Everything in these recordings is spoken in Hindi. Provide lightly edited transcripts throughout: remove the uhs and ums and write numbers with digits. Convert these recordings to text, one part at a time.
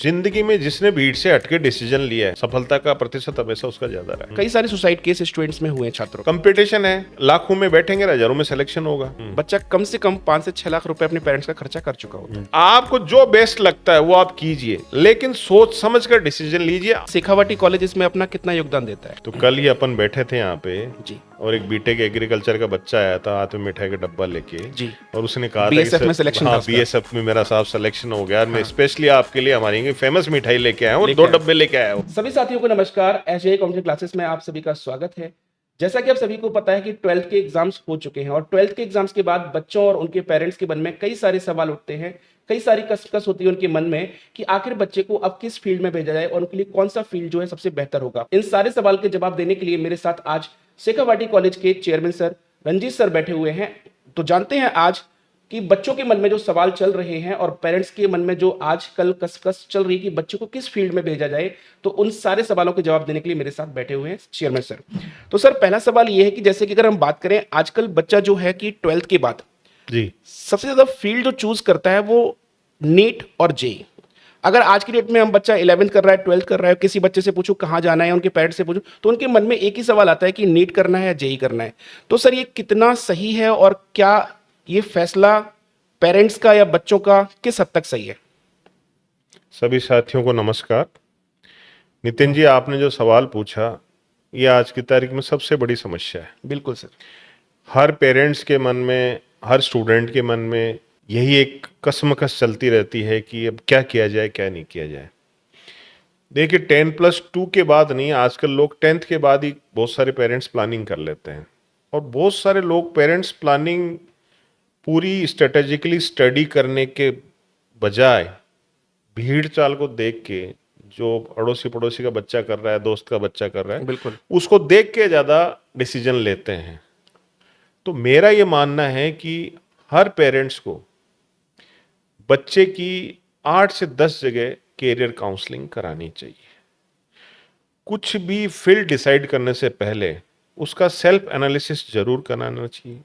जिंदगी में जिसने भीड़ से हटके डिसीजन लिया है, सफलता का प्रतिशत हमेशा उसका ज्यादा रहा है। कई सारे सुसाइड केस स्टूडेंट्स में हुए हैं छात्रों के। कंपटीशन है, लाखों में बैठेंगे, हजारों में सिलेक्शन होगा। बच्चा कम से कम 5 से 6 लाख रुपए अपने पेरेंट्स का खर्चा कर चुका होता है। आपको जो बेस्ट लगता है वो आप कीजिए, लेकिन सोच समझ कर डिसीजन लीजिए। शेखावाटी कॉलेज इसमें अपना कितना योगदान देता है? तो कल ही अपन बैठे थे यहाँ पे जी और एक बीटेक एग्रीकल्चर का बच्चा आया था हाथ में मिठाई का डब्बा लेके जी। और उसने कहा था BSF कि में सिलेक्शन था हाँ उसका। बीएसएफ में मेरा साहब सिलेक्शन हो गया, मैं स्पेशली आपके लिए हमारी फेमस मिठाई लेके आया हूँ और 2 डब्बे लेके आया हूँ। सभी साथियों को नमस्कार। एसजे कंप्यूटर क्लासेस में आप सभी का स्वागत है। जैसा कि आप सभी को पता है कि 12th के एग्जाम्स हो चुके हैं और 12th के एग्जाम्स के बाद बच्चों और उनके पेरेंट्स के मन में कई सारे सवाल उठते हैं, कई सारी कसकस होती है उनके मन में कि आखिर बच्चे को अब किस फील्ड में भेजा जाए और उनके लिए कौन सा फील्ड जो है सबसे बेहतर होगा। इन सारे सवाल के जवाब देने के लिए मेरे साथ आज शेखावाटी कॉलेज के चेयरमैन सर रंजीत सर बैठे हुए हैं। तो जानते हैं आज कि बच्चों के मन में जो सवाल चल रहे हैं और पेरेंट्स के मन में जो आजकल कसकस चल रही है कि बच्चों को किस फील्ड में भेजा जाए, तो उन सारे सवालों के जवाब देने के लिए मेरे साथ बैठे हुए हैं चेयरमैन सर। तो सर पहला सवाल ये है कि जैसे कि अगर हम बात करें आजकल बच्चा जो है कि 12th के बाद जी सबसे ज्यादा फील्ड जो चूज करता है वो नीट और जेई। अगर आज की डेट में हम बच्चा 11th कर रहा है, 12th कर रहा है, किसी बच्चे से पूछो कहाँ जाना है, उनके पेरेंट्स से पूछो तो उनके मन में एक ही सवाल आता है कि नीट करना है या जेई करना है। तो सर ये कितना सही है और क्या ये फैसला पेरेंट्स का या बच्चों का किस हद तक सही है? सभी साथियों को नमस्कार। नितिन जी, आपने जो सवाल पूछा ये आज की तारीख में सबसे बड़ी समस्या है। बिल्कुल सर। हर पेरेंट्स के मन में, हर स्टूडेंट के मन में यही एक कसमकस चलती रहती है कि अब क्या किया जाए क्या नहीं किया जाए। देखिए 10+2 के बाद नहीं, आजकल लोग 10th के बाद ही बहुत सारे पेरेंट्स प्लानिंग कर लेते हैं और बहुत सारे लोग पेरेंट्स प्लानिंग पूरी स्ट्रेटेजिकली स्टडी करने के बजाय भीड़ चाल को देख के, जो अड़ोसी पड़ोसी का बच्चा कर रहा है, दोस्त का बच्चा कर रहा है, बिल्कुल। उसको देख के ज़्यादा डिसीजन लेते हैं। तो मेरा ये मानना है कि हर पेरेंट्स को बच्चे की 8 से 10 जगह कैरियर काउंसलिंग करानी चाहिए। कुछ भी फील्ड डिसाइड करने से पहले उसका सेल्फ एनालिसिस जरूर कराना चाहिए।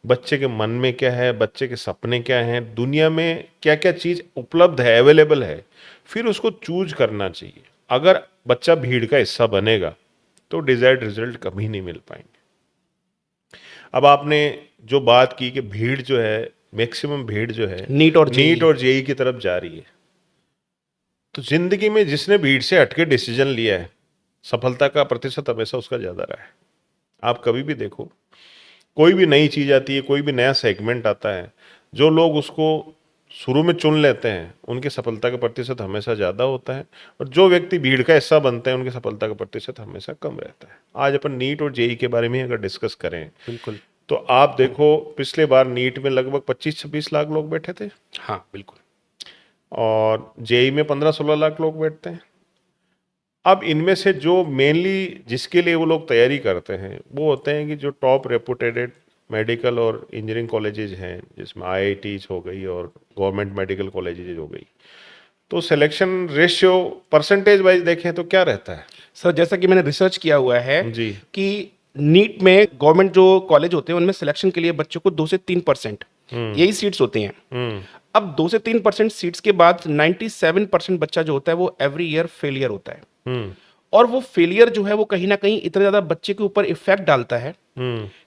बच्चे के मन में क्या है, बच्चे के सपने क्या हैं, दुनिया में क्या क्या चीज़ उपलब्ध है, अवेलेबल है, फिर उसको चूज करना चाहिए। अगर बच्चा भीड़ का हिस्सा बनेगा तो डिजायर्ड रिजल्ट कभी नहीं मिल पाएंगे। अब आपने जो बात की कि भीड़ जो है, मैक्सिमम भीड़ जो है नीट और जेई की तरफ जा रही है, तो जिंदगी में जिसने भीड़ से हटके डिसीजन लिया है, सफलता का प्रतिशत हमेशा उसका ज्यादा रहा है। आप कभी भी देखो, कोई भी नई चीज आती है, कोई भी नया सेगमेंट आता है, जो लोग उसको शुरू में चुन लेते हैं उनकी सफलता का प्रतिशत हमेशा ज्यादा होता है और जो व्यक्ति भीड़ का हिस्सा बनते हैं उनकी सफलता का प्रतिशत हमेशा कम रहता है। आज अपन नीट और जेई के बारे में अगर डिस्कस करें बिल्कुल। तो आप देखो, पिछले बार नीट में लगभग 25-26 लाख लोग बैठे थे हाँ बिल्कुल। और जेई में 15-16 लाख लोग बैठते हैं। अब इनमें से जो मेनली जिसके लिए वो लोग तैयारी करते हैं वो होते हैं कि जो टॉप रेपुटेटेड मेडिकल और इंजीनियरिंग कॉलेजेज हैं, जिसमें आईआईटीज हो गई और गवर्नमेंट मेडिकल कॉलेजेज हो गई। तो सिलेक्शन रेशियो परसेंटेज वाइज देखें तो क्या रहता है? सर जैसा कि मैंने रिसर्च किया हुआ है जी कि नीट में गवर्नमेंट जो कॉलेज होते हैं उनमें सिलेक्शन के लिए बच्चों को 2 से 3% यही सीट्स होती हैं। अब 2 से 3% सीट्स के बाद 97% बच्चा जो होता है वो एवरी ईयर फेलियर होता है। और वो फेलियर जो है वो कहीं ना कहीं इतना ज्यादा बच्चे के ऊपर इफेक्ट डालता है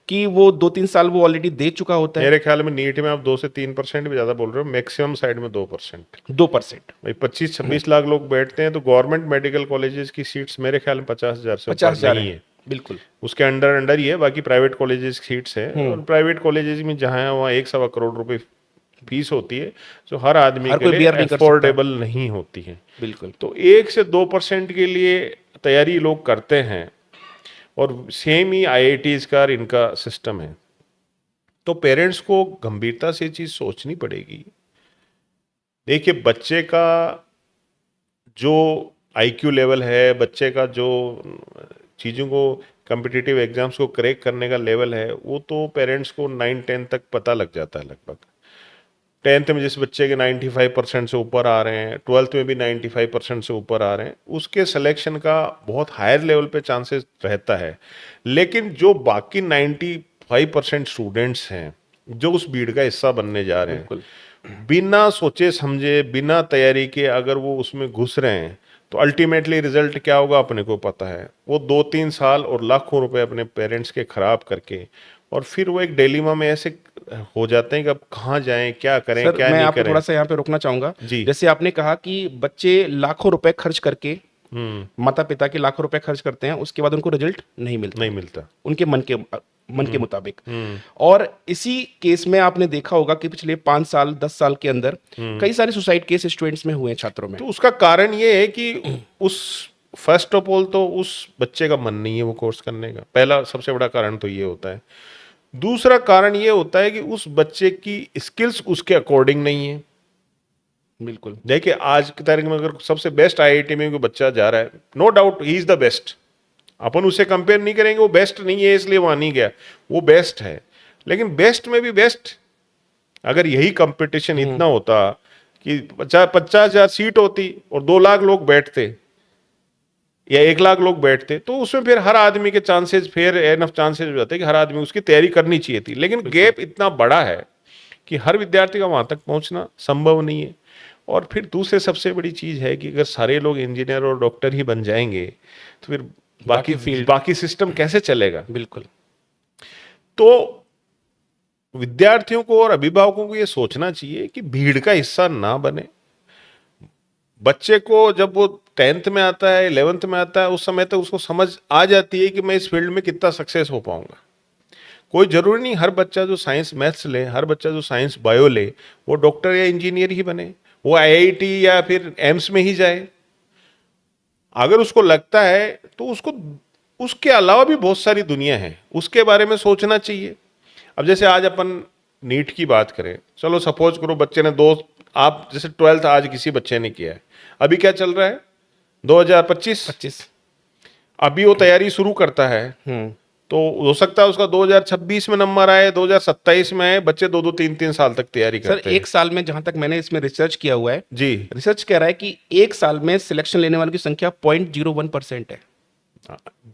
कि वो 2-3 साल वो ऑलरेडी दे चुका होता है। मेरे ख्याल में नीट में आप 2 से 3% भी ज्यादा बोल रहे हो, मैक्सिमम साइड में 2%। 2%। भाई 25-26 लाख लोग बैठते हैं तो गवर्नमेंट मेडिकल कॉलेजेस की सीट्स मेरे ख्याल में 50,000 से 50,000 नहीं है। बिल्कुल। उसके अंडर ही है, बाकी प्राइवेट कॉलेजेस सीट्स हैं और प्राइवेट कॉलेजेस में जहाँ है वहाँ 1-1.25 करोड़ रुपए फीस होती है, जो हर आदमी हर के कोई लिए bear नहीं कर सकता। अफोर्डेबल नहीं होती है। बिल्कुल। तो 1 से 2% के लिए तैयारी लोग करते हैं और सेम ही आईआईटीज का इनका सिस्टम है। तो पेरेंट्स को गंभीरता से ये चीज सोचनी पड़ेगी। देखिए बच्चे का जो आईक्यू लेवल है, बच्चे का जो चीज़ों को, कम्पिटिटिव एग्जाम्स को क्रैक करने का लेवल है, वो तो पेरेंट्स को 9-10 तक पता लग जाता है लगभग। 10th में जिस बच्चे के 95% से ऊपर आ रहे हैं, 12th में भी 95% से ऊपर आ रहे हैं, उसके सिलेक्शन का बहुत हायर लेवल पे चांसेस रहता है। लेकिन जो बाकी 95% स्टूडेंट्स हैं जो उस भीड़ का हिस्सा बनने जा रहे हैं, बिल्कुल। बिना सोचे समझे, बिना तैयारी के अगर वो उसमें घुस रहे हैं तो अल्टीमेटली रिजल्ट क्या होगा अपने को पता है। वो 2-3 साल और लाखों रुपए अपने पेरेंट्स के खराब करके और फिर वो एक डिलेमा में ऐसे हो जाते हैं कि अब कहाँ जाएं, क्या करें, सर, क्या मैं नहीं आपको करें। थोड़ा सा यहाँ पे रोकना चाहूंगा। जी। जैसे आपने कहा कि बच्चे लाखों रुपए खर्च करके, हम्म। माता पिता के लाखों रुपए खर्च करते हैं, उसके बाद उनको रिजल्ट नहीं मिलता नहीं मिलता। उनके मन के मुताबिक। हम्म। और इसी केस में आपने देखा होगा कि पिछले 5 साल 10 साल के अंदर कई सारे सुसाइड केस स्टूडेंट्स में हुए हैं, छात्रों में। तो उसका कारण ये है कि उस फर्स्ट ऑफ ऑल तो उस बच्चे का मन नहीं है वो कोर्स करने का, पहला सबसे बड़ा कारण तो ये होता है। दूसरा कारण ये होता है कि उस बच्चे की स्किल्स उसके अकॉर्डिंग नहीं है। बिल्कुल। देखिए आज की तारीख में अगर सबसे बेस्ट आईआईटी में कोई बच्चा जा रहा है, no doubt he is the best, अपन उससे कंपेयर नहीं करेंगे, वो बेस्ट नहीं है इसलिए वहां नहीं गया, वो बेस्ट है। लेकिन बेस्ट में भी बेस्ट, अगर यही कंपटीशन इतना होता कि 50,000 सीट होती और 2 लाख लोग बैठते या 1 लाख लोग बैठते, तो उसमें फिर हर आदमी के चांसेस फिर एनफ चांसेस हो जाते कि हर आदमी उसकी तैयारी करनी चाहिए थी। लेकिन गैप इतना बड़ा है कि हर विद्यार्थी का वहां तक पहुंचना संभव नहीं है। और फिर दूसरे सबसे बड़ी चीज है कि अगर सारे लोग इंजीनियर और डॉक्टर ही बन जाएंगे तो फिर बाकी फील्ड। बाकी सिस्टम कैसे चलेगा। बिल्कुल। तो विद्यार्थियों को और अभिभावकों को ये सोचना चाहिए कि भीड़ का हिस्सा ना बने। बच्चे को जब वो 10th में आता है, 11th में आता है, उस समय तक उसको समझ आ जाती है कि मैं इस फील्ड में कितना सक्सेस हो पाऊंगा। कोई जरूरी नहीं हर बच्चा जो साइंस मैथ्स ले, हर बच्चा जो साइंस बायो ले, वो डॉक्टर या इंजीनियर ही बने, वो आईआईटी या फिर एम्स में ही जाए। अगर उसको लगता है तो उसको उसके अलावा भी बहुत सारी दुनिया है, उसके बारे में सोचना चाहिए। अब जैसे आज अपन नीट की बात करें, चलो सपोज करो बच्चे ने दो, आप जैसे 12th आज किसी बच्चे ने किया है, अभी क्या चल रहा है 2025, 25। अभी वो तैयारी शुरू करता है, तो हो सकता है उसका 2026 में नंबर आए, 2027 में आए। बच्चे 2-2 3-3 साल तक तैयारी सर, करते हैं। एक साल में जहां तक मैंने इसमें रिसर्च किया हुआ है, जी। रिसर्च कह रहा है कि एक साल में सिलेक्शन लेने वालों की संख्या 0.01% है।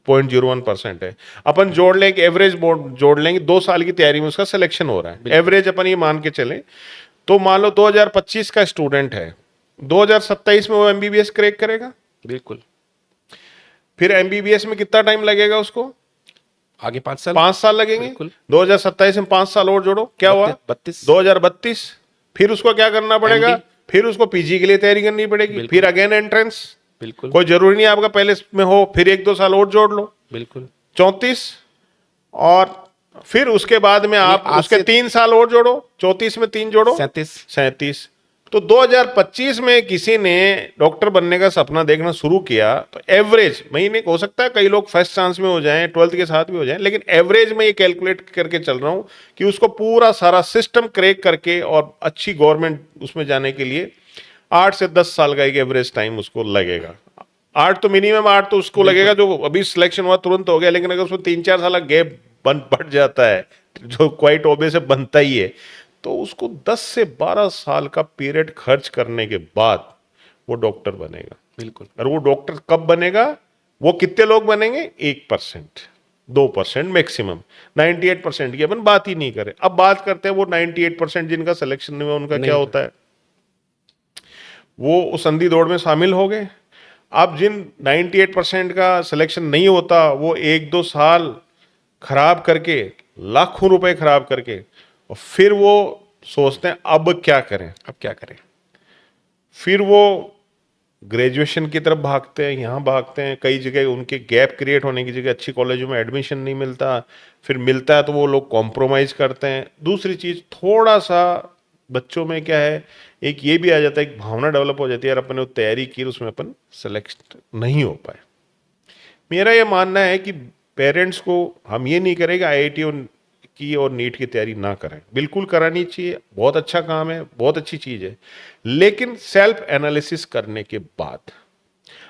0.01% है। अपन जोड़ लें, एवरेज बोर्ड जोड़ लेंगे, 2 साल की तैयारी में उसका सिलेक्शन हो रहा है, एवरेज अपन ये मान के चले। तो मान लो 2025 का स्टूडेंट है, 2027 में वो एमबीबीएस क्रैक करेगा। बिल्कुल। फिर एमबीबीएस में कितना टाइम लगेगा उसको, आगे 5 साल। 5 साल लगेंगे। बिल्कुल। 2027 में 5 साल और जोड़ो, क्या हुआ 32। 2032। फिर उसको क्या करना पड़ेगा, MD। फिर उसको पीजी के लिए तैयारी करनी पड़ेगी, बिल्कुल। फिर अगेन एंट्रेंस। बिल्कुल। कोई जरूरी नहीं आपका पहले में हो, फिर 1-2 साल और जोड़ लो, बिल्कुल। 34। और फिर उसके बाद में आप आज उसके से 3 साल और जोड़ो, 34 में 3 जोड़ो, 37। 37। तो 2025 में किसी ने डॉक्टर बनने का सपना देखना शुरू किया तो एवरेज महीने हो सकता है कई लोग फर्स्ट चांस में हो जाएं, 12th के साथ भी हो जाएं, लेकिन एवरेज में ये कैलकुलेट करके चल रहा हूं कि उसको पूरा सारा सिस्टम क्रैक करके और अच्छी गवर्नमेंट उसमें जाने के लिए 8 से 10 साल का एक एवरेज टाइम उसको लगेगा। 8 तो मिनिमम 8 तो उसको लगेगा जो अभी सिलेक्शन हुआ तुरंत हो गया। लेकिन अगर उसको 3-4 साल का गैप बढ़ जाता है, जो क्वाइट ऑब्वियस है बनता ही है, तो उसको 10 से 12 साल का पीरियड खर्च करने के बाद वो डॉक्टर बनेगा। बिल्कुल। और वो डॉक्टर कब बनेगा, वो कितने लोग बनेंगे, 1%, 2% मैक्सिमम। 98% की अपन बात ही नहीं करें। अब बात करते हैं वो 98% जिनका सिलेक्शन नहीं हुआ, उनका क्या होता है। वो उस संधि दौड़ में शामिल हो गए। अब जिन 98% का सिलेक्शन नहीं होता, वो 1-2 साल खराब करके, लाखों रुपए खराब करके, और फिर वो सोचते हैं अब क्या करें। अब क्या करें। फिर वो ग्रेजुएशन की तरफ भागते हैं, यहाँ भागते हैं, कई जगह उनके गैप क्रिएट होने की जगह अच्छी कॉलेजों में एडमिशन नहीं मिलता, फिर मिलता है तो वो लोग कॉम्प्रोमाइज करते हैं। दूसरी चीज थोड़ा सा बच्चों में क्या है, एक ये भी आ जाता है, एक भावना डेवलप हो जाती है, यार अपन ने तैयारी की उसमें अपन सेलेक्ट नहीं हो पाए। मेरा ये मानना है कि पेरेंट्स को हम ये नहीं करेंगे आईआईटी की और नीट की तैयारी ना करें, बिल्कुल करानी चाहिए, बहुत अच्छा काम है, बहुत अच्छी चीज है। लेकिन सेल्फ एनालिसिस करने के बाद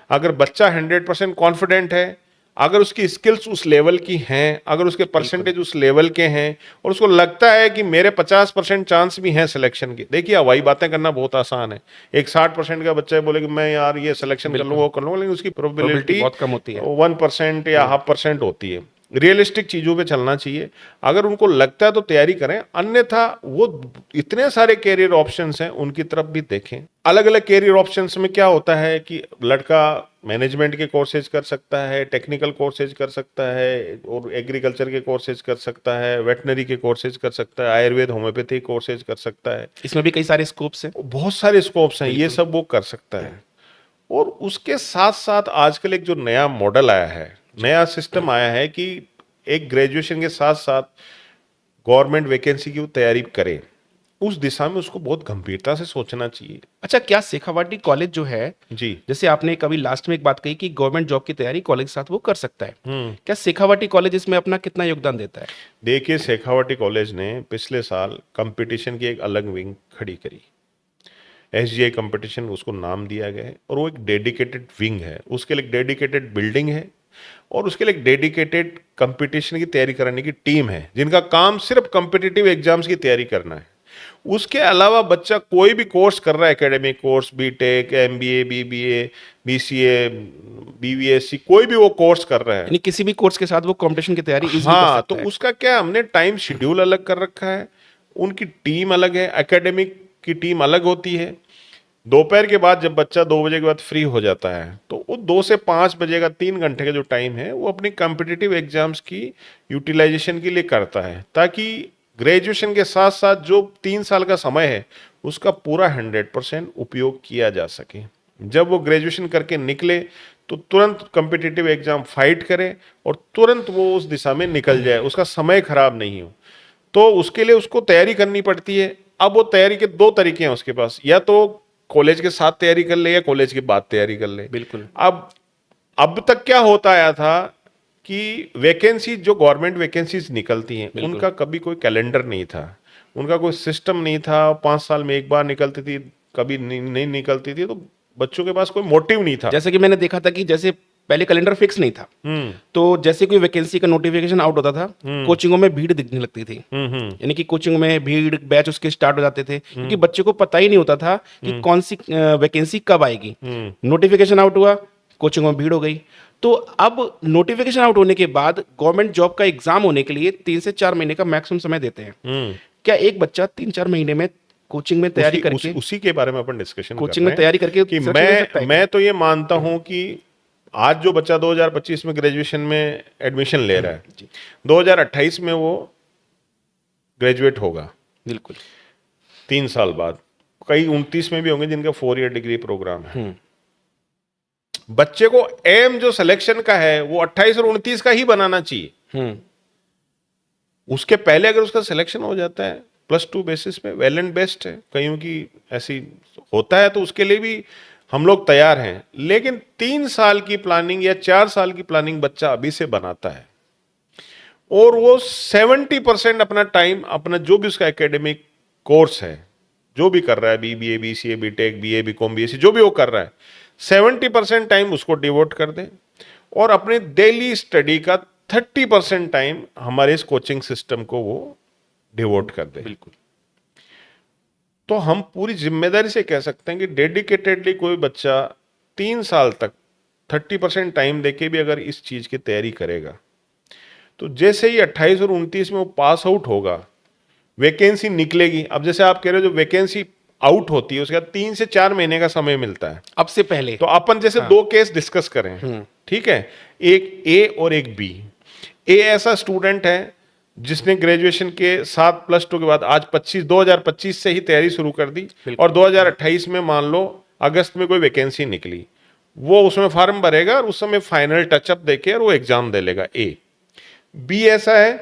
अगर बच्चा 100% कॉन्फिडेंट है, अगर उसकी स्किल्स उस लेवल की हैं, अगर उसके परसेंटेज उस लेवल के हैं, और उसको लगता है कि मेरे 50% चांस भी हैं सिलेक्शन के। देखिए हवाई बातें करना बहुत आसान है, एक 60% का बच्चा बोले कि मैं यार ये सिलेक्शन कर लूंगा वो कर लूंगा, लेकिन उसकी प्रोबेबिलिटी प्रोबेबिलिटी बहुत कम होती है। 1% या 0.5% होती है। रियलिस्टिक चीज़ों पे चलना चाहिए। अगर उनको लगता है तो तैयारी करें, अन्यथा वो इतने सारे कैरियर ऑप्शंस हैं, उनकी तरफ भी देखें। अलग अलग कैरियर ऑप्शंस में क्या होता है कि लड़का मैनेजमेंट के कोर्सेज कर सकता है, टेक्निकल कोर्सेज कर सकता है, और एग्रीकल्चर के कोर्सेज कर सकता है, वेटनरी के कोर्सेज कर सकता है, आयुर्वेद होम्योपैथी कोर्सेज कर सकता है। इसमें भी कई सारे स्कोप्स हैं। बहुत सारे स्कोप्स हैं, ये सब वो कर सकता है। और उसके साथ साथ आजकल एक जो नया मॉडल आया है, नया सिस्टम आया है कि एक ग्रेजुएशन के साथ साथ गवर्नमेंट वैकेंसी की वो तैयारी करे, उस दिशा में उसको बहुत गंभीरता से सोचना चाहिए। अच्छा, क्या शेखावाटी कॉलेज जो है, जी। जैसे आपने कभी लास्ट में एक बात कही कि गवर्नमेंट जॉब की तैयारी कॉलेज के साथ वो कर सकता है, क्या शेखावाटी कॉलेज इसमें अपना कितना योगदान देता है? देखिए, शेखावाटी कॉलेज ने पिछले साल कंपटीशन की एक अलग विंग खड़ी करी, एसजीआई कंपटीशन उसको नाम दिया गया है, और वो एक डेडिकेटेड विंग है, उसके लिए एक डेडिकेटेड बिल्डिंग है, और उसके लिए एक डेडिकेटेड कंपटीशन की तैयारी कराने की टीम है, जिनका काम सिर्फ कॉम्पिटिटिव एग्जाम्स की तैयारी करना है। उसके अलावा बच्चा कोई भी कोर्स कर रहा है, academic course, BTech, MBA, BBA, BCA, BVSc, कोई भी वो कोर्स कर रहा है, यानी किसी भी कोर्स के साथ वो कंपटीशन की तैयारी इजीली कर हाँ, सकता तो है। उसका क्या, हमने टाइम शेड्यूल अलग कर रखा है, उनकी टीम अलग है, एकेडमिक की टीम अलग होती है। दोपहर के बाद जब बच्चा 2 बजे के बाद फ्री हो जाता है, तो वो 2 से 5 बजे का 3 घंटे का जो टाइम है, वो अपनी कॉम्पिटिटिव एग्जाम्स की यूटिलाइजेशन के लिए करता है, ताकि ग्रेजुएशन के साथ साथ जो 3 साल का समय है, उसका पूरा 100% उपयोग किया जा सके। जब वो ग्रेजुएशन करके निकले तो तुरंत कॉम्पिटिटिव एग्जाम फाइट करे, और तुरंत वो उस दिशा में निकल जाए, उसका समय खराब नहीं हो। तो उसके लिए उसको तैयारी करनी पड़ती है। अब वो तैयारी के 2 तरीके हैं उसके पास, या तो कॉलेज के साथ तैयारी कर ले या कॉलेज के बाद तैयारी कर ले। बिल्कुल। अब तक क्या होता आया था कि वैकेंसी, जो गवर्नमेंट वैकेंसीज निकलती हैं, बिल्कुल। उनका कभी कोई कैलेंडर नहीं था, उनका कोई सिस्टम नहीं था, 5 साल में एक बार निकलती थी, कभी नहीं निकलती थी, तो बच्चों के पास कोई मोटिव नहीं था। जैसे कि मैंने देखा था कि जैसे पहले कैलेंडर फिक्स नहीं था, तो जैसे कोई वैकेंसी का नोटिफिकेशन आउट होता था, कोचिंगों में भीड़ दिखने लगती थी। यानी कि कोचिंग में भीड़, बैच उसके स्टार्ट हो जाते थे, क्योंकि बच्चे को पता ही नहीं होता था कि कौन सी वैकेंसी कब आएगी। नोटिफिकेशन आउट हुआ, कोचिंग में भीड़ हो गई। तो अब नोटिफिकेशन आउट होने के बाद गवर्नमेंट जॉब का एग्जाम होने के लिए 3 से 4 महीने का मैक्सिमम समय देते हैं। क्या एक बच्चा 3-4 महीने में कोचिंग में तैयारी करके, उसी के बारे में अपन डिस्कशन कोचिंग में तैयारी करके कि selection ले सकता है? मैं तो ये मानता हूं कि आज जो बच्चा 2025 में ग्रेजुएशन में एडमिशन ले रहा है, 2028 में वो ग्रेजुएट होगा, बिल्कुल। 3 साल बाद। कई 29 में भी होंगे जिनका 4 ईयर डिग्री प्रोग्राम है। बच्चे को एम जो सिलेक्शन का है, वो 28 और 29 का ही बनाना चाहिए। उसके पहले अगर उसका सिलेक्शन हो जाता है +2 बेसिस पे, वेल एंड बेस्ट है। कईयों की ऐसी होता है तो उसके लिए भी हम लोग तैयार हैं, लेकिन 3 साल की प्लानिंग या 4 साल की प्लानिंग बच्चा अभी से बनाता है, और वो 70% अपना टाइम, अपना जो भी उसका एकेडमिक कोर्स है, जो भी कर रहा है, BBA, BCA, BTech, BA, BCom, BSc, जो भी वो कर रहा है, 70% टाइम उसको डिवोट कर दे, और अपने डेली स्टडी का 30% टाइम हमारे इस कोचिंग सिस्टम को वो डिवोट कर दे। बिल्कुल। तो हम पूरी जिम्मेदारी से कह सकते हैं कि डेडिकेटेडली कोई बच्चा 3 साल तक 30% टाइम देके भी अगर इस चीज की तैयारी करेगा, तो जैसे ही 28 और 29 में वो पास आउट होगा, वैकेंसी निकलेगी। अब जैसे आप कह रहे हो, जो वैकेंसी आउट होती है उसके बाद 3 से 4 महीने का समय मिलता है। अब से पहले तो अपन जैसे 2 केस डिस्कस करें, ठीक है, एक ए और एक बी। ए ऐसा स्टूडेंट है जिसने ग्रेजुएशन के 7+2 के बाद आज 2025 से ही तैयारी शुरू कर दी, और 2028 में मान लो अगस्त में कोई वैकेंसी निकली, वो उसमें फॉर्म भरेगा और उस समय फाइनल टचअप देके और वो एग्जाम दे लेगा। ए। बी ऐसा है,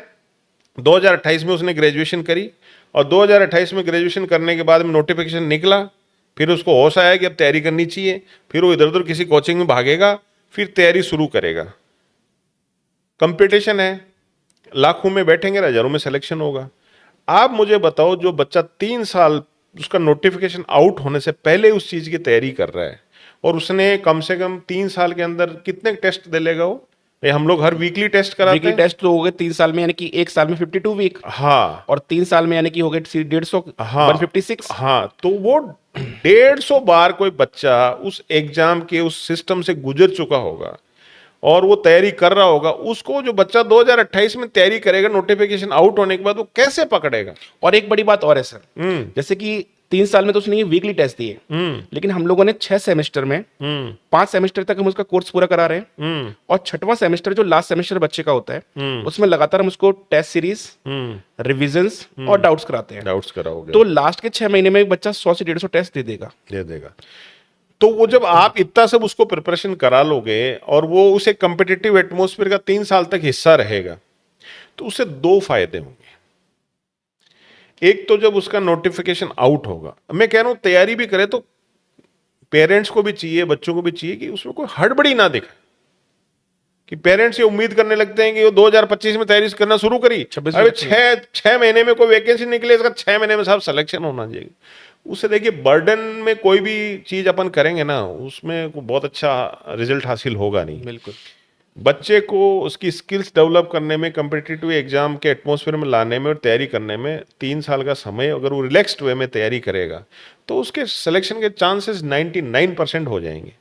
2028 में उसने ग्रेजुएशन करी, और 2028 में ग्रेजुएशन करने के बाद में नोटिफिकेशन निकला, फिर उसको होश आया कि अब तैयारी करनी चाहिए, फिर वो इधर उधर किसी कोचिंग में भागेगा, फिर तैयारी शुरू करेगा। कंपटीशन है, लाखों में बैठेंगे, हजारों में सिलेक्शन होगा। आप मुझे बताओ, जो बच्चा 3 साल उसका नोटिफिकेशन आउट होने से पहले उस चीज की तैयारी कर रहा है, और उसने कम से कम 3 साल के अंदर कितने टेस्ट दे लेगा वो? हम लोग हर वीकली टेस्ट कराते वीकली हैं। टेस्ट तो हो गए 3 साल में, यानी कि 1 साल में 52 वीक, हाँ, और 3 साल में यानी कि हो गए 150, हाँ, 156। हाँ, तो वो 150 बार कोई बच्चा उस एग्जाम के उस सिस्टम से गुजर चुका होगा, और वो तैयारी कर रहा होगा, उसको जो बच्चा 2028 में तैयारी करेगा नोटिफिकेशन आउट होने के बाद, वो कैसे पकड़ेगा? और एक बड़ी बात और है सर, हम्म जैसे कि 3 साल में तो उसने ये वीकली टेस्ट दिए, लेकिन हम लोगों ने 6 सेमेस्टर में हम्म 5 सेमेस्टर तक हम उसका कोर्स पूरा करा रहे हैं, हम्म और 6वां सेमेस्टर जो लास्ट सेमेस्टर बच्चे का होता है, हम्म उसमें लगातार हम उसको टेस्ट सीरीज, रिविजन्स और डाउट्स कराते हैं। डाउट्स कराओगे तो लास्ट के 6 महीने में एक बच्चा 100 से 150 टेस्ट दे देगा। दे देगा। तो वो जब आप इतना सब उसको प्रिपरेशन करा लोगे और वो उसे कम्पिटिटिव एटमॉस्फेयर का 3 साल तक हिस्सा रहेगा, तो उससे 2 फायदे होंगे। एक तो जब उसका नोटिफिकेशन आउट होगा, मैं कह रहा हूं तैयारी भी करे तो पेरेंट्स को भी चाहिए, बच्चों को भी चाहिए कि उसमें कोई हड़बड़ी ना दिखाए, कि पेरेंट्स ये उम्मीद करने लगते हैं कि वो 2025 में तैयारी करना शुरू करी, 26 अरे में बच्चे हैं। छह महीने में कोई वैकेंसी निकले, इसका 6 महीने में साहब सिलेक्शन होना चाहिए। उससे देखिए, बर्डन में कोई भी चीज अपन करेंगे ना, उसमें कोई बहुत अच्छा रिजल्ट हासिल होगा नहीं। बिल्कुल। बच्चे को उसकी स्किल्स डेवलप करने में, कम्पिटिटिव एग्जाम के एटमॉस्फेयर में लाने में और तैयारी करने में 3 साल का समय अगर वो रिलैक्स्ड वे में तैयारी करेगा, तो उसके सिलेक्शन के चांसेस 99% हो जाएंगे।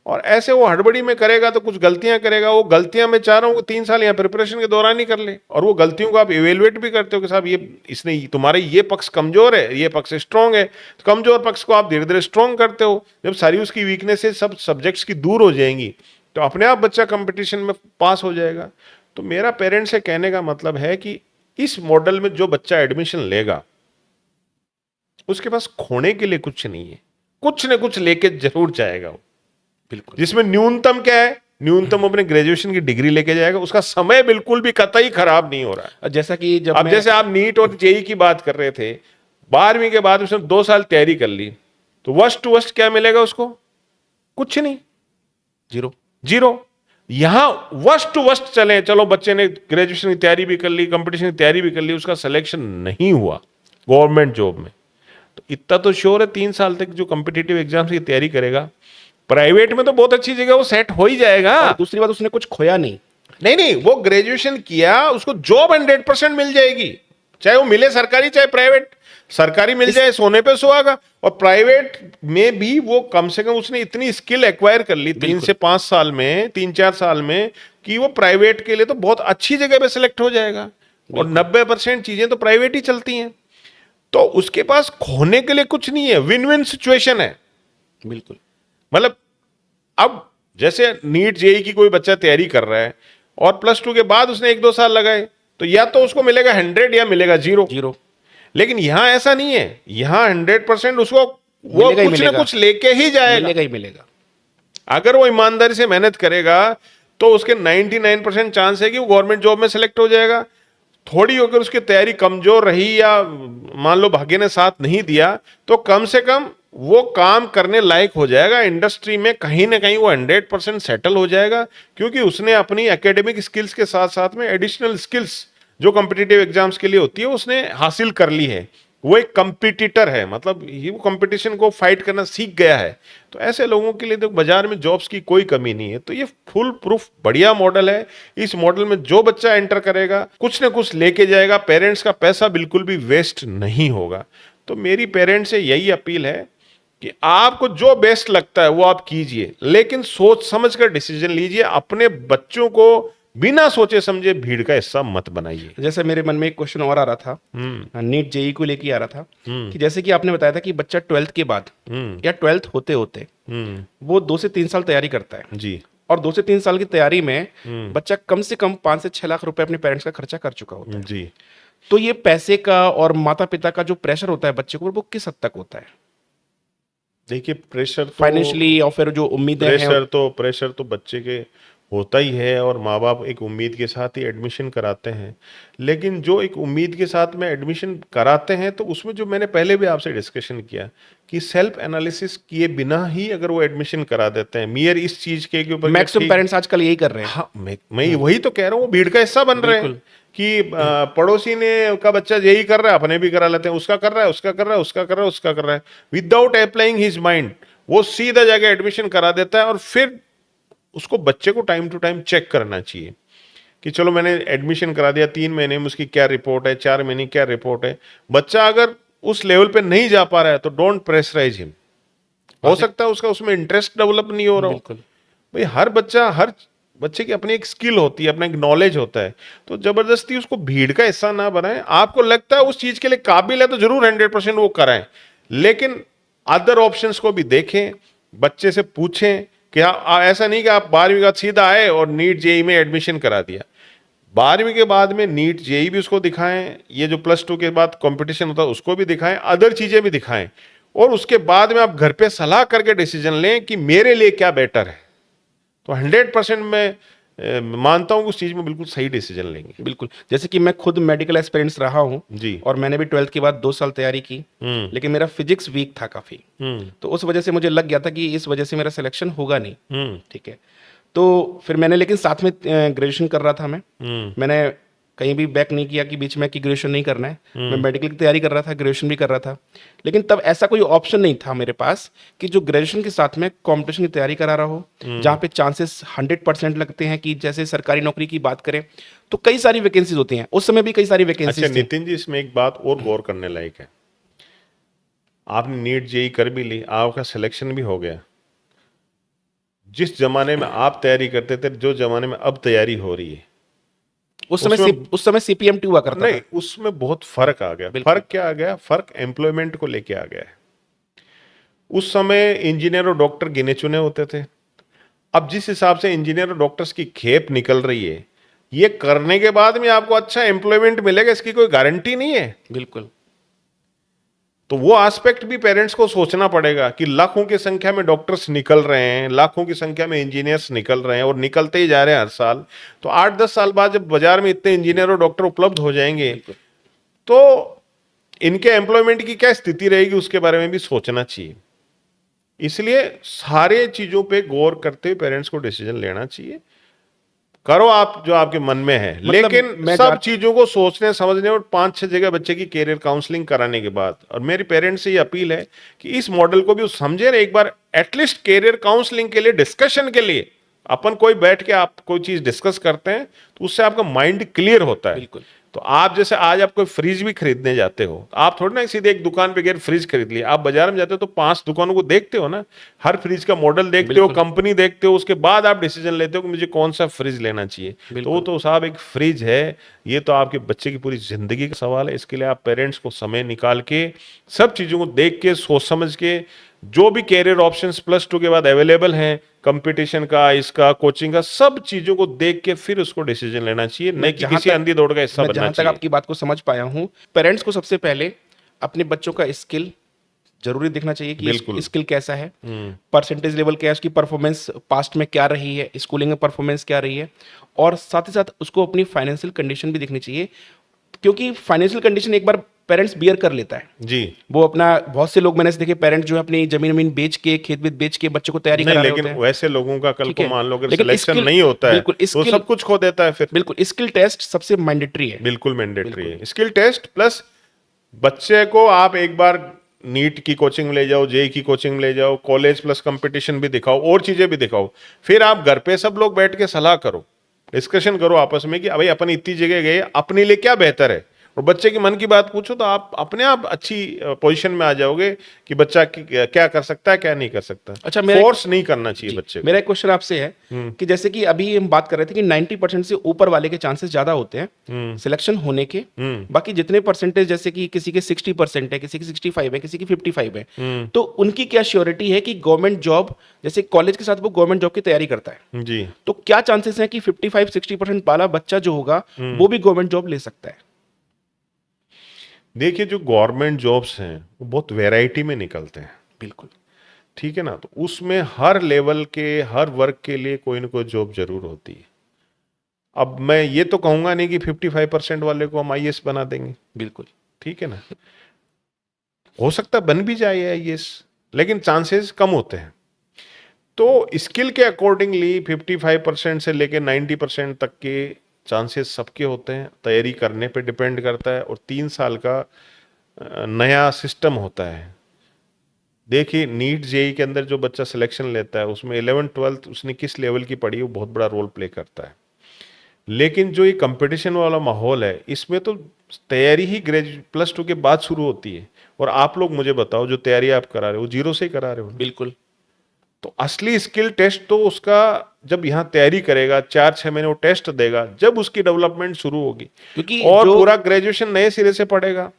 और ऐसे वो हड़बड़ी में करेगा तो कुछ गलतियां करेगा, वो गलतियां मैं चाह रहा हूँ 3 साल यहाँ प्रिपरेशन के दौरान ही कर ले, और वो गलतियों को आप इवेलुएट भी करते हो कि साहब ये इसने तुम्हारे ये पक्ष कमजोर है, ये पक्ष स्ट्रांग है, तो कमजोर पक्ष को आप धीरे धीरे स्ट्रांग करते हो। जब सारी उसकी वीकनेसेस सब सब्जेक्ट्स की दूर हो जाएंगी, तो अपने आप बच्चा कंपटीशन में पास हो जाएगा। तो मेरा पेरेंट्स से कहने का मतलब है कि इस मॉडल में जो बच्चा एडमिशन लेगा, उसके पास खोने के लिए कुछ नहीं है, कुछ न कुछ लेके जरूर जाएगा वो। बिल्कुल। जिसमें न्यूनतम क्या है, न्यूनतम अपने ग्रेजुएशन की डिग्री लेके जाएगा, उसका समय बिल्कुल भी कतई खराब नहीं हो रहा है। जैसा कि जब अब जैसे आप नीट और जेई की बात कर रहे थे, 12वीं के बाद उसने 2 साल तैयारी कर ली, तो वर्स्ट टू वर्स्ट क्या मिलेगा उसको? कुछ नहीं, जीरो। जीरो। यहां वर्स्ट टू वर्स्ट चले, चलो बच्चे ने ग्रेजुएशन की तैयारी भी कर ली, कंपटीशन की तैयारी भी कर ली, उसका सिलेक्शन नहीं हुआ गवर्नमेंट जॉब में, तो इतना तो श्योर है 3 साल तक जो कॉम्पिटिटिव एग्जाम्स की तैयारी करेगा, प्राइवेट में तो बहुत अच्छी जगह वो सेट हो ही जाएगा। और दूसरी बात, उसने कुछ खोया नहीं। नहीं, वो ग्रेजुएशन किया, उसको जॉब 100% मिल जाएगी, चाहे वो मिले सरकारी चाहे प्राइवेट। सरकारी मिल जाए सोने पे सुहागा, और प्राइवेट में भी वो कम से कम उसने इतनी स्किल एक्वायर कर ली 3 से 5 साल में, 3-4 साल में, कि वो प्राइवेट के लिए तो बहुत अच्छी जगह पे सिलेक्ट हो जाएगा। और 90% चीजें तो प्राइवेट ही चलती हैं, तो उसके पास खोने के लिए कुछ नहीं है, विन विन सिचुएशन है। बिल्कुल। मतलब अब जैसे नीट जेई की कोई बच्चा तैयारी कर रहा है और +2 के बाद उसने 1-2 साल लगाए, तो या तो उसको मिलेगा 100 या मिलेगा जीरो। जीरो। लेकिन यहां ऐसा नहीं है, यहां 100% उसको वो मिलेगा ही कुछ ना मिलेगा। कुछ लेके ही जाएगा। मिलेगा ही मिलेगा। अगर वो ईमानदारी से मेहनत करेगा तो उसके 99% चांस है कि वो गवर्नमेंट जॉब में सेलेक्ट हो जाएगा। थोड़ी अगर उसकी तैयारी कमजोर रही या मान लो भाग्य ने साथ नहीं दिया, तो कम से कम वो काम करने लायक हो जाएगा इंडस्ट्री में, कहीं ना कहीं वो 100% सेटल हो जाएगा, क्योंकि उसने अपनी एकेडमिक स्किल्स के साथ साथ में एडिशनल स्किल्स जो कॉम्पिटिटिव एग्जाम्स के लिए होती है उसने हासिल कर ली है। वो एक कंपिटिटर है, मतलब ये वो कंपटीशन को फाइट करना सीख गया है। तो ऐसे लोगों के लिए तो बाजार में जॉब्स की कोई कमी नहीं है। तो ये फुल प्रूफ बढ़िया मॉडल है। इस मॉडल में जो बच्चा एंटर करेगा कुछ ना कुछ लेके जाएगा, पेरेंट्स का पैसा बिल्कुल भी वेस्ट नहीं होगा। तो मेरी पेरेंट्स से यही अपील है कि आपको जो बेस्ट लगता है वो आप कीजिए, लेकिन सोच समझ कर डिसीजन लीजिए। अपने बच्चों को बिना सोचे समझे भीड़ का हिस्सा मत बनाइए। जैसे मेरे मन में एक क्वेश्चन और आ रहा था, नीट जेई को लेके आ रहा था, कि जैसे कि आपने बताया था कि बच्चा 12th के बाद या 12th होते होते वो 2 से 3 साल तैयारी करता है जी। और 2 से 3 साल की तैयारी में बच्चा कम से कम 5 से 6 लाख रुपए अपने पेरेंट्स का खर्चा कर चुका होता है। जी। तो ये पैसे का और माता पिता का जो प्रेशर होता है बच्चे को, वो किस हद तक होता है देखिए, प्रेशर तो फाइनेंशियली, और फिर जो उम्मीदें हैं? प्रेशर तो बच्चे के होता ही है, और माँ बाप एक उम्मीद के साथ ही एडमिशन कराते हैं। लेकिन जो एक उम्मीद के साथ में एडमिशन कराते हैं, तो उसमें जो मैंने पहले भी आपसे डिस्कशन किया कि सेल्फ एनालिसिस किए बिना ही अगर वो एडमिशन करा देते हैं, मियर इस चीज के ऊपर मैक्सिमम पेरेंट्स आजकल यही कर रहे हैं। हाँ, मैं वही तो कह रहा हूँ, भीड़ का हिस्सा बन रहे हैं कि पड़ोसी ने का बच्चा यही कर रहा है, अपने भी करा लेते हैं, उसका कर रहा है, उसका कर रहा है, उसका कर रहा है, उसका कर रहा है, विदाउट अप्लाइंग हिज माइंड वो सीधा जाके एडमिशन करा देता है। और फिर उसको बच्चे को टाइम टू टाइम चेक करना चाहिए कि चलो मैंने एडमिशन करा दिया, 3 महीने में उसकी क्या रिपोर्ट है, 4 महीने क्या रिपोर्ट है। बच्चा अगर उस लेवल पे नहीं जा पा रहा है तो डोंट प्रेशराइज हिम। हो सकता है उसका उसमें इंटरेस्ट डेवलप नहीं हो रहा हो। भाई हर बच्चा हर बच्चे की अपनी एक स्किल होती है, अपना एक नॉलेज होता है, तो जबरदस्ती उसको भीड़ का हिस्सा ना बनाएं। आपको लगता है उस चीज के लिए काबिल है तो जरूर 100% वो कराएं, लेकिन अदर ऑप्शंस को भी देखें, बच्चे से पूछें कि ऐसा नहीं कि आप 12वीं का सीधा आए और नीट जेई में एडमिशन करा दिया। 12वीं के बाद में नीट जेई भी उसको दिखाएं, ये जो +2 के बाद कंपटीशन होता है उसको भी दिखाएं, अदर चीजें भी दिखाएं, और उसके बाद में आप घर पे सलाह करके डिसीजन लें कि मेरे लिए क्या बेटर है। तो 100% मैं मानता हूं कि उस चीज में बिल्कुल सही डिसीजन लेंगे। बिल्कुल, जैसे कि मैं खुद मेडिकल एस्पिरेंट्स रहा हूँ जी। और मैंने भी 12th के बाद 2 साल तैयारी की, लेकिन मेरा फिजिक्स वीक था काफ़ी। तो उस वजह से मुझे लग गया था कि इस वजह से मेरा सिलेक्शन होगा नहीं, ठीक है। तो फिर मैंने लेकिन साथ में ग्रेजुएशन कर रहा था मैं। मैंने कहीं भी बैक नहीं किया कि बीच में कि ग्रेजुएशन नहीं करना है। मैं मेडिकल की तैयारी कर रहा था, ग्रेजुएशन भी कर रहा था। लेकिन तब ऐसा कोई ऑप्शन नहीं था मेरे पास कि जो ग्रेजुएशन के साथ में कॉम्पिटिशन की तैयारी करा रहा हो, जहाँ पे चांसेस 100% लगते हैं कि जैसे सरकारी नौकरी की बात करें तो कई सारी वैकेंसीज होती हैं। उस समय भी कई सारी अच्छा वैकेंसीज थी। नितिन जी, इसमें एक बात और गौर करने लायक है। आपने नीट जेई कर भी ली, आपका सिलेक्शन भी हो गया। जिस जमाने में आप तैयारी करते थे, जो जमाने में अब तैयारी हो रही है, उस समय सीपीएमटी हुआ करता नहीं, था। उसमें बहुत फर्क आ गया। बिल्कुल। फर्क क्या आ गया? फर्क एम्प्लॉयमेंट को लेके आ गया है। उस समय इंजीनियर और डॉक्टर गिने चुने होते थे। अब जिस हिसाब से इंजीनियर और डॉक्टर्स की खेप निकल रही है, ये करने के बाद में आपको अच्छा एम्प्लॉयमेंट मिलेगा, इसकी कोई गारंटी नहीं है। बिल्कुल। तो वो एस्पेक्ट भी पेरेंट्स को सोचना पड़ेगा कि लाखों की संख्या में डॉक्टर्स निकल रहे हैं, लाखों की संख्या में इंजीनियर्स निकल रहे हैं और निकलते ही जा रहे हैं हर साल। तो 8-10 साल बाद जब बाजार में इतने इंजीनियर और डॉक्टर उपलब्ध हो जाएंगे, तो इनके एम्प्लॉयमेंट की क्या स्थिति रहेगी उसके बारे में भी सोचना चाहिए। इसलिए सारे चीजों पे गौर करते हुए पेरेंट्स को डिसीजन लेना चाहिए। करो आप जो आपके मन में है, मतलब लेकिन मैं सब चीजों को सोचने समझने और 5-6 जगह बच्चे की कैरियर काउंसलिंग कराने के बाद, और मेरी पेरेंट्स से ये अपील है कि इस मॉडल को भी समझे ना, एक बार एटलीस्ट कैरियर काउंसलिंग के लिए, डिस्कशन के लिए अपन कोई बैठ के आप कोई चीज डिस्कस करते हैं तो उससे आपका माइंड क्लियर होता है। बिल्कुल। तो आप जैसे आज आप कोई फ्रिज भी खरीदने जाते हो, आप थोड़ी ना सीधे एक दुकान पे गए फ्रिज खरीद लिया। आप बाजार में जाते हो तो 5 दुकानों को देखते हो ना, हर फ्रिज का मॉडल देखते हो, बिल्कुल। कंपनी देखते हो, उसके बाद आप डिसीजन लेते हो कि मुझे कौन सा फ्रिज लेना चाहिए। तो वो बिल्कुल। तो साहब एक फ्रिज है, ये तो आपके बच्चे की पूरी जिंदगी का सवाल है। इसके लिए आप पेरेंट्स को समय निकाल के सब चीजों को देख के सोच समझ के, जो भी कैरियर ऑप्शंस +2 के बाद अवेलेबल हैं, कंपटीशन का, इसका, कोचिंग का, सब चीजों को देख के फिर उसको डिसीजन लेना चाहिए, नहीं कि किसी अंधी दौड़ का हिस्सा मैं बनना जहां तक चाहिए। आपकी बात को समझ पाया हूं, पेरेंट्स को सबसे पहले अपने बच्चों का स्किल जरूरी देखना चाहिए कि बिल्कुल। स्किल कैसा है, परसेंटेज लेवल क्या है, उसकी परफॉर्मेंस पास्ट में क्या रही है, स्कूलिंग में परफॉर्मेंस क्या रही है, और साथ ही साथ उसको अपनी फाइनेंशियल कंडीशन भी देखनी चाहिए, क्योंकि फाइनेंशियल कंडीशन एक बार पेरेंट्स बियर कर लेता है। जी। वो अपना, बहुत से लोग मैंने ऐसे देखे पेरेंट्स जो है अपनी जमीन वमीन बेच के, खेत वेत बेच के बच्चों को तैयारी नहीं, करा रहे लेकिन होते हैं। वैसे लोगों का कल ठीक को है, मान लो अगर लेकिन सिलेक्शन स्किल, नहीं होता है बिल्कुल तो स्किल, सब कुछ खो देता है फिर। बिल्कुल स्किल टेस्ट सबसे मैंडेटरी है। बिल्कुल मैंडेटरी बिल्कुल। है स्किल टेस्ट, प्लस बच्चे को आप एक बार नीट की कोचिंग ले जाओ, जेई की कोचिंग ले जाओ, कॉलेज प्लस कंपटीशन भी दिखाओ और चीजें भी दिखाओ, फिर आप घर पे सब लोग बैठ के सलाह करो, डिस्कशन करो आपस में कि भाई अपन इतनी जगह गए, अपने लिए क्या बेहतर है, और बच्चे की मन की बात पूछो तो आप अपने आप अच्छी पोजीशन में आ जाओगे कि बच्चा क्या कर सकता है, क्या नहीं कर सकता। अच्छा, फोर्स नहीं करना चाहिए जी, बच्चे को। मेरा एक क्वेश्चन आपसे है कि जैसे कि अभी हम बात कर रहे थे कि 90% से ऊपर वाले के चांसेस ज्यादा होते हैं सिलेक्शन होने के। बाकी जितने परसेंटेज, जैसे कि किसी के 60% है, किसी के 65 है, किसी की 55 है, तो उनकी क्या श्योरिटी है कि गवर्नमेंट जॉब, जैसे कॉलेज के साथ वो गवर्नमेंट जॉब की तैयारी करता है, जी। तो क्या चांसेस हैं कि 55-60% वाला बच्चा जो होगा वो भी गवर्नमेंट जॉब ले सकता है? देखिए, जो गवर्नमेंट जॉब्स हैं वो बहुत वैरायटी में निकलते हैं। बिल्कुल। ठीक है ना, तो उसमें हर लेवल के, हर वर्ग के लिए कोई ना कोई जॉब जरूर होती है। अब मैं ये तो कहूंगा नहीं कि 55% वाले को हम आईएएस बना देंगे। बिल्कुल। ठीक है ना, हो सकता है बन भी जाए आईएएस, लेकिन चांसेस कम होते हैं। तो स्किल के अकॉर्डिंगली 55% से लेकर 90% तक के चांसेस सबके होते हैं। तैयारी करने पे डिपेंड करता है, और 3 साल का नया सिस्टम होता है। देखिए, नीट जेई के अंदर जो बच्चा सिलेक्शन लेता है उसमें 11th-12th उसने किस लेवल की पढ़ी है वो बहुत बड़ा रोल प्ले करता है। लेकिन जो ये कंपटीशन वाला माहौल है, इसमें तो तैयारी ही +2 के बाद शुरू होती है। और आप लोग मुझे बताओ, जो तैयारी आप करा रहे हो 0 से ही करा रहे हो ना? बिल्कुल। तो असली स्किल टेस्ट तो उसका जब यहाँ तैयारी करेगा, 4-6 महीने वो टेस्ट देगा, जब उसकी डेवलपमेंट शुरू होगी क्योंकि और जो पूरा ग्रेजुएशन नए सिरे से पढ़ेगा।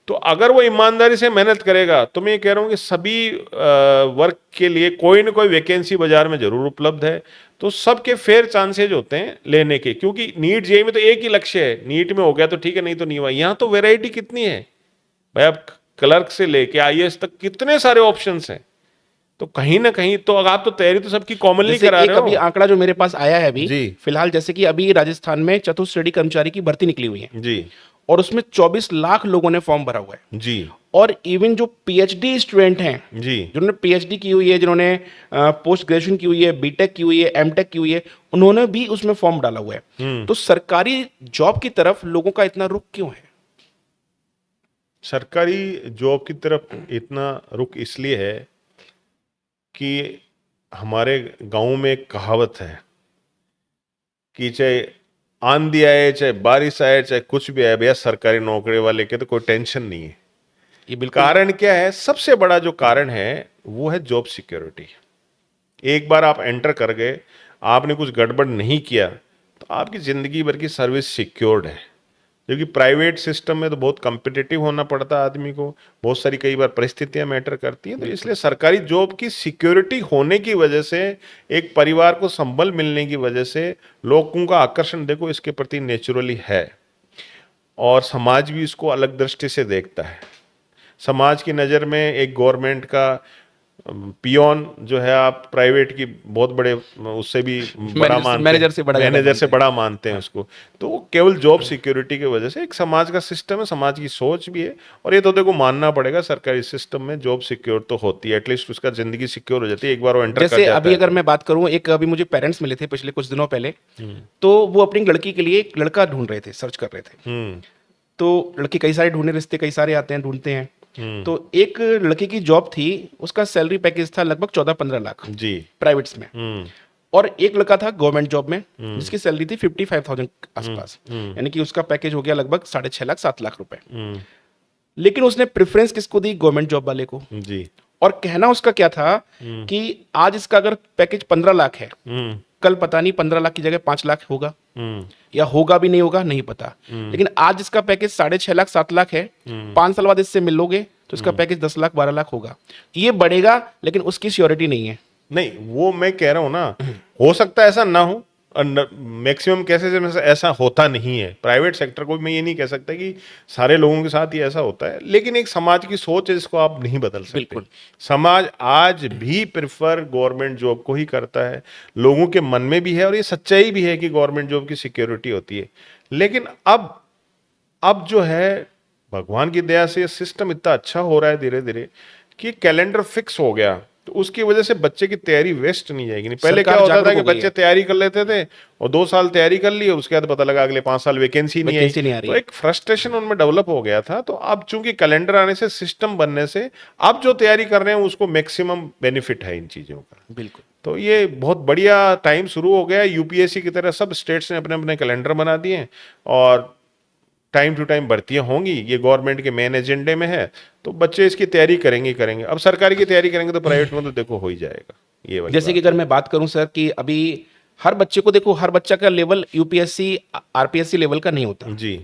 तो अगर वो ईमानदारी से मेहनत करेगा तो मैं ये कह रहा हूँ कि सभी वर्क के लिए कोई ना कोई वैकेंसी बाजार में जरूर उपलब्ध है। तो सबके फेयर चांसेज होते हैं लेने के, क्योंकि नीट जेईई में तो एक ही लक्ष्य है, नीट में हो गया तो ठीक है, नहीं तो नहीं हुआ। यहाँ तो वैरायटी कितनी है भाई, आप क्लर्क से लेके आईएएस तक कितने सारे ऑप्शंस हैं। तो कहीं ना कहीं तो अगर आप तो तैयारी तो सबकी कॉमनली जैसे करा एक रहे अभी हो। आंकड़ा जो मेरे पास आया है अभी जी फिलहाल, जैसे कि अभी राजस्थान में चतुर्थ श्रेणी कर्मचारी की भर्ती निकली हुई है जी और उसमें 24 लाख लोगों ने फॉर्म भरा हुआ है। जी और इवन जो पीएचडी स्टूडेंट हैं, जी जिन्होंने पीएचडी की हुई है, जिन्होंने पोस्ट ग्रेजुएशन की हुई है, बीटेक की हुई है, एमटेक की हुई है, उन्होंने भी उसमें फॉर्म डाला हुआ है। तो सरकारी जॉब की तरफ लोगों का इतना रुख क्यों है? सरकारी जॉब की तरफ इतना रुख इसलिए है कि हमारे गांव में एक कहावत है कि चाहे आंधी आए, चाहे बारिश आए, चाहे कुछ भी आए, भैया सरकारी नौकरी वाले के तो कोई टेंशन नहीं है। ये बिल्कुल कारण क्या है? सबसे बड़ा जो कारण है वो है जॉब सिक्योरिटी। एक बार आप एंटर कर गए, आपने कुछ गड़बड़ नहीं किया, तो आपकी जिंदगी भर की सर्विस सिक्योर्ड है। क्योंकि प्राइवेट सिस्टम में तो बहुत कम्पिटिटिव होना पड़ता है आदमी को, बहुत सारी कई बार परिस्थितियां मैटर करती हैं। तो इसलिए सरकारी जॉब की सिक्योरिटी होने की वजह से, एक परिवार को संबल मिलने की वजह से लोगों का आकर्षण देखो इसके प्रति नेचुरली है, और समाज भी इसको अलग दृष्टि से देखता है। समाज की नज़र में एक गवर्नमेंट का पियोन जो है, आप प्राइवेट की बहुत बड़े उससे भी बड़ा मानते हैं, मैनेजर से बड़ा ज्यादा मैनेजर से मानते हैं। बड़ा मानते हैं उसको। तो वो केवल जॉब सिक्योरिटी की वजह से, एक समाज का सिस्टम है, समाज की सोच भी है, और ये तो देखो मानना पड़ेगा, सरकारी सिस्टम में जॉब सिक्योर तो होती है, एटलीस्ट उसका जिंदगी सिक्योर हो जाती है एक बार वो एंटर कर जैसे जाता अभी है। अगर मैं बात करूं, एक अभी मुझे पेरेंट्स मिले थे पिछले कुछ दिनों पहले, तो वो अपनी लड़की के लिए एक लड़का ढूंढ रहे थे, सर्च कर रहे थे। हम्म तो लड़के कई सारे ढूंढे, रिश्ते कई सारे आते हैं, ढूंढते हैं। तो एक लड़के की जॉब थी, उसका सैलरी पैकेज था लगभग 14-15 लाख जी प्राइवेट्स में। और एक लड़का था गवर्नमेंट जॉब में, जिसकी सैलरी थी 55,000 आसपास, यानी कि उसका पैकेज हो गया लगभग 6.5 लाख 7 लाख रुपए। लेकिन उसने प्रेफरेंस किसको दी? गवर्नमेंट जॉब वाले को। जी और कहना उसका क्या था कि आज इसका अगर पैकेज 15 लाख है, कल पता नहीं 15 लाख की जगह 5 लाख होगा, या होगा भी नहीं होगा नहीं पता। लेकिन आज इसका पैकेज 6.5 लाख 7 लाख है, 5 साल बाद इससे मिलोगे तो इसका पैकेज 10 लाख 12 लाख होगा। ये बढ़ेगा, लेकिन उसकी श्योरिटी नहीं है। नहीं, वो मैं कह रहा हूं ना, हो सकता है ऐसा ना हो, मैक्सिमम केसेस में ऐसा होता नहीं है। प्राइवेट सेक्टर को भी मैं ये नहीं कह सकता कि सारे लोगों के साथ ये ऐसा होता है, लेकिन एक समाज की सोच है जिसको आप नहीं बदल सकते। बिल्कुल। समाज आज भी प्रेफर गवर्नमेंट जॉब को ही करता है, लोगों के मन में भी है, और ये सच्चाई भी है कि गवर्नमेंट जॉब की सिक्योरिटी होती है। लेकिन अब जो है, भगवान की दया से ये सिस्टम इतना अच्छा हो रहा है धीरे धीरे कि कैलेंडर फिक्स हो गया, तो उसकी वजह से बच्चे की तैयारी वेस्ट नहीं जाएगी। नहीं, पहले क्या सरकार होता था जागरूक कि हो गई बच्चे है। तैयारी कर लेते थे और 2 साल तैयारी कर ली और उसके बाद पता लगा अगले 5 साल वैकेंसी नहीं वैकेंसी नहीं आ आई, रही। तो एक फ्रस्ट्रेशन उनमें डेवलप हो गया था। तो अब चूंकि कैलेंडर आने से, सिस्टम बनने से, अब जो तैयारी कर रहे हैं उसको मैक्सिमम बेनिफिट है इन चीजों का। बिल्कुल। तो ये बहुत बढ़िया टाइम शुरू हो गया। यूपीएससी की तरह सब स्टेट्स ने अपने अपने कैलेंडर बना दिए हैं, और टाइम टू टाइम भर्तियां होंगी, ये गवर्नमेंट के मेन एजेंडे में है। तो बच्चे इसकी तैयारी करेंगे। अब सरकारी की तैयारी करेंगे तो प्राइवेट में तो देखो हो ही जाएगा, ये वाली जैसे कि बात अगर मैं बात करूं सर, कि अभी हर बच्चे को देखो, हर बच्चा का लेवल यूपीएससी आरपीएससी लेवल का नहीं होता। है। जी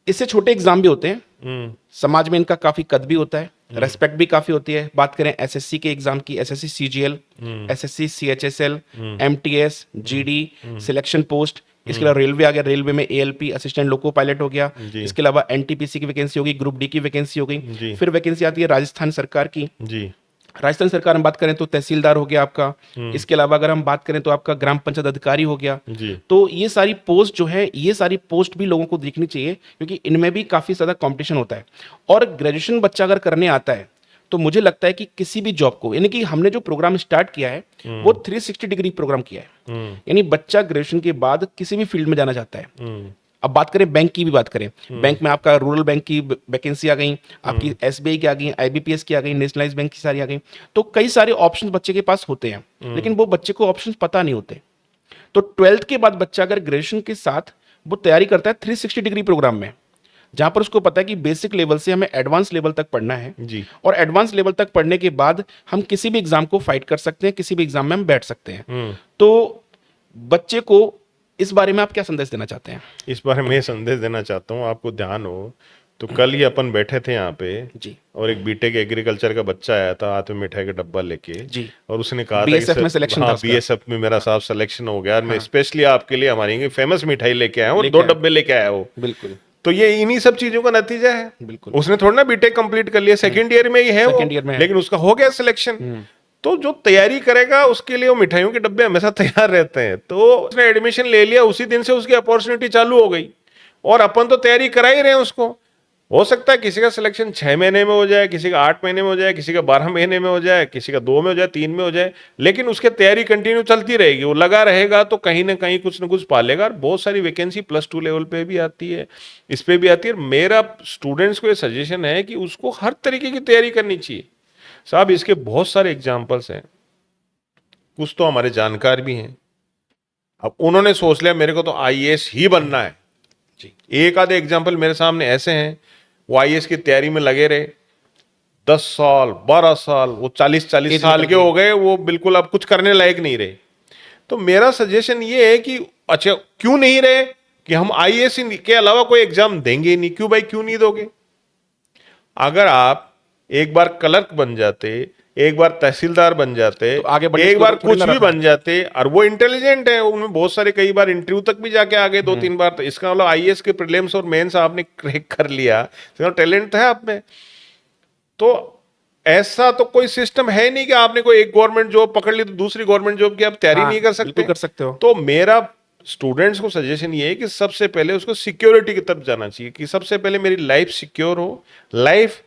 इससे छोटे एग्जाम भी होते हैं, समाज में इनका काफी कद भी होता है, रेस्पेक्ट भी काफी होती है। बात करें एसएससी के एग्जाम की, SSC CGL, SSC CHSL, MTS, GD, selection post, इसके अलावा रेलवे आ गया, रेलवे में एएलपी असिस्टेंट लोको पायलट हो गया। जी। इसके अलावा एनटीपीसी की वैकेंसी होगी, ग्रुप डी की वैकेंसी हो जी। गई। फिर वैकेंसी आती है राजस्थान सरकार की। जी राजस्थान सरकार में बात करें तो तहसीलदार हो गया आपका। इसके अलावा अगर हम बात करें तो आपका ग्राम पंचायत अधिकारी हो गया। जी तो ये सारी पोस्ट जो है, ये सारी पोस्ट भी लोगों को देखनी चाहिए, क्योंकि इनमें भी काफी ज्यादा कंपटीशन होता है। और ग्रेजुएशन बच्चा अगर करने आता है तो मुझे लगता है कि किसी भी जॉब को, यानी कि हमने जो प्रोग्राम स्टार्ट किया है वो 360 डिग्री प्रोग्राम किया है। यानी बच्चा ग्रेजुएशन के बाद किसी भी फील्ड में जाना चाहता है। अब बात करें बैंक की भी बात करें, बैंक में आपका रूरल बैंक की वैकेंसी आ गई, आपकी एसबीआई की आ गई, आईबीपीएस की आ गई, नेशनलाइज बैंक की सारी आ गई। तो कई सारे ऑप्शंस बच्चे के पास होते हैं, लेकिन वो बच्चे को ऑप्शंस पता नहीं होते। तो 12th के बाद बच्चा अगर ग्रेजुएशन के साथ वो तैयारी करता है 360 डिग्री प्रोग्राम में, जहां पर उसको पता है कि बेसिक लेवल से हमें एडवांस लेवल तक पढ़ना है, जी और एडवांस लेवल तक पढ़ने के बाद हम किसी भी एग्जाम को फाइट कर सकते हैं, किसी भी एग्जाम में हम बैठ सकते हैं। तो बच्चे को इस बारे में आप क्या संदेश देना चाहते हैं? इस बारे में ये संदेश देना चाहता हूँ, आपको ध्यान हो तो कल ही अपन बैठे थे यहाँ पे जी और एक बीटेक एग्रीकल्चर का बच्चा आया था हाथ में मिठाई का डब्बा लेके, जी। और उसने कहा था कि बीएसएफ में सर, सिलेक्शन था हाँ उसका। बीएसएफ में मेरा साहब सिलेक्शन हो गया और मैं स्पेशली आपके लिए हमारी फेमस मिठाई लेके आया हूँ और लेके 2 आया। डब्बे लेके आया वो। बिल्कुल तो ये इन्हीं सब चीजों का नतीजा है। बिल्कुल। उसने थोड़ा ना बीटेक कंप्लीट कर लिया, सेकंड ईयर में ही है वो, सेकंड ईयर में है। लेकिन उसका हो गया सिलेक्शन। तो जो तैयारी करेगा उसके लिए वो मिठाइयों के डब्बे हमेशा तैयार रहते हैं। तो उसने एडमिशन ले लिया, उसी दिन से उसकी अपॉर्चुनिटी चालू हो गई और अपन तो तैयारी करा ही रहे हैं उसको। हो सकता है किसी का सिलेक्शन 6 महीने में हो जाए, किसी का 8 महीने में हो जाए, किसी का 12 महीने में हो जाए, किसी का 2 में हो जाए, 3 में हो जाए, लेकिन उसके तैयारी कंटिन्यू चलती रहेगी, वो लगा रहेगा तो कहीं ना कहीं कुछ ना कुछ पालेगा। और बहुत सारी वैकेंसी +2 लेवल पे भी आती है, इस पे भी आती है। मेरा स्टूडेंट्स को ये सजेशन है कि उसको हर तरीके की तैयारी करनी चाहिए साहब। इसके बहुत सारे एग्जाम्पल्स हैं, कुछ तो हमारे जानकार भी हैं। अब उन्होंने सोच लिया मेरे को तो आईएएस ही बनना है जी। एक आधे एग्जाम्पल मेरे सामने ऐसे हैं, वो आईएएस की तैयारी में लगे रहे 10 साल 12 साल, वो 40 एज साल निकल के गई। हो गए, वो बिल्कुल अब कुछ करने लायक नहीं रहे। तो मेरा सजेशन ये है कि अच्छा क्यों नहीं रहे कि हम आईएएस के अलावा कोई एग्जाम देंगे ही नहीं। क्यों भाई, क्यों नहीं दोगे? अगर आप एक बार क्लर्क बन जाते, एक बार तहसीलदार बन जाते, तो आगे बढ़ने एक की बार जरूरत थोड़ी कुछ ना भी रहता। बन जाते, और वो इंटेलिजेंट है, उनमें बहुत सारे कई बार इंटरव्यू तक भी जाके आ गए 2-3 बार, तो इसका मतलब आईएएस के प्रीलिम्स और मेंस आपने क्रैक कर लिया, तो टैलेंट है आप में। तो ऐसा तो कोई सिस्टम है नहीं कि आपने कोई एक गवर्नमेंट जॉब पकड़ ली तो दूसरी गवर्नमेंट जॉब की आप तैयारी हाँ, नहीं कर बिल्कुल सकते। कर सकते हो। तो मेरा स्टूडेंट्स को सजेशन ये है कि सबसे पहले उसको सिक्योरिटी की तरफ जाना चाहिए, कि सबसे पहले मेरी लाइफ सिक्योर हो, लाइफ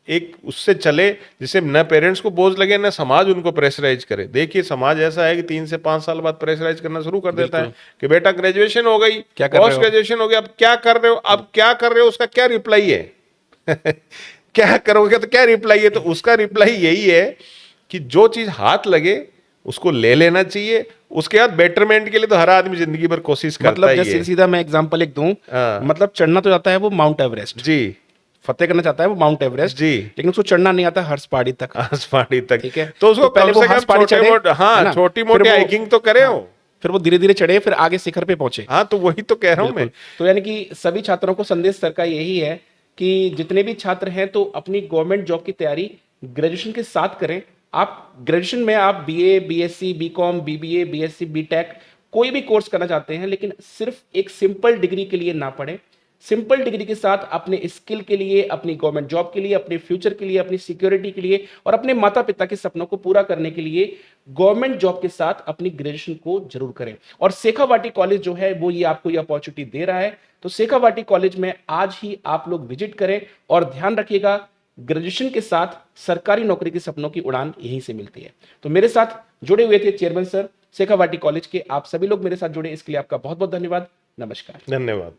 एक उससे चले जिससे न पेरेंट्स को बोझ लगे न समाज उनको प्रेशराइज करे। देखिए समाज ऐसा है कि 3 से 5 साल बाद प्रेशराइज करना शुरू कर देता है कि बेटा ग्रेजुएशन हो गई, क्या कर रहे पोस्ट हो? ग्रेजुएशन हो गया, अब क्या कर रहे हो, अब क्या कर रहे हो, उसका क्या रिप्लाई है? क्या करोगे तो क्या रिप्लाई है? तो उसका रिप्लाई यही है कि जो चीज हाथ लगे उसको ले लेना चाहिए। उसके बाद बेटरमेंट के लिए तो हर आदमी जिंदगी भर कोशिश करता मतलब ही जैसे है। सीधा मैं एग्जांपल एक दूं, हाँ। मतलब चढ़ना तो चाहता है वो माउंट एवरेस्ट, जी फतेह करना चाहता है वो माउंट एवरेस्ट, जी। लेकिन उसको चढ़ना नहीं आता हर्ष पहाड़ी तक। हंस पहाड़ी तक। ठीक है, तो उसको तो पहले कम वो से हर्ष कम पहाड़ी छोटे चढ़े, मोटे, है हाँ ना? छोटी फिर मोटी वो- हाइकिंग तो करे हाँ, हो। फिर वो धीरे धीरे चढ़े, फिर आगे शिखर पे पहुंचे। हाँ तो वही तो कह रहा हूं मैं। बिल्कुल। तो यानी कि सभी छात्रों को संदेश सर का यही है कि जितने भी छात्र हैं तो अपनी गवर्नमेंट जॉब की तैयारी ग्रेजुएशन के साथ करें। आप ग्रेजुएशन में आप BA, BSc, BCom, BBA, BSc, BTech कोई भी कोर्स करना चाहते हैं, लेकिन सिर्फ एक सिंपल डिग्री के लिए ना पढ़ें। सिंपल डिग्री के साथ अपने स्किल के लिए, अपनी गवर्नमेंट जॉब के लिए, अपने फ्यूचर के लिए, अपनी सिक्योरिटी के लिए और अपने माता पिता के सपनों को पूरा करने के लिए गवर्नमेंट जॉब के साथ अपनी ग्रेजुएशन को जरूर करें। और शेखावाटी कॉलेज जो है वो ये आपको ये अपॉर्चुनिटी दे रहा है। तो शेखावाटी कॉलेज में आज ही आप लोग विजिट करें और ध्यान रखिएगा, ग्रेजुएशन के साथ सरकारी नौकरी के सपनों की उड़ान यहीं से मिलती है। तो मेरे साथ जुड़े हुए थे चेयरमैन सर शेखावाटी कॉलेज के। आप सभी लोग मेरे साथ जुड़े इसके लिए आपका बहुत बहुत धन्यवाद। नमस्कार। धन्यवाद।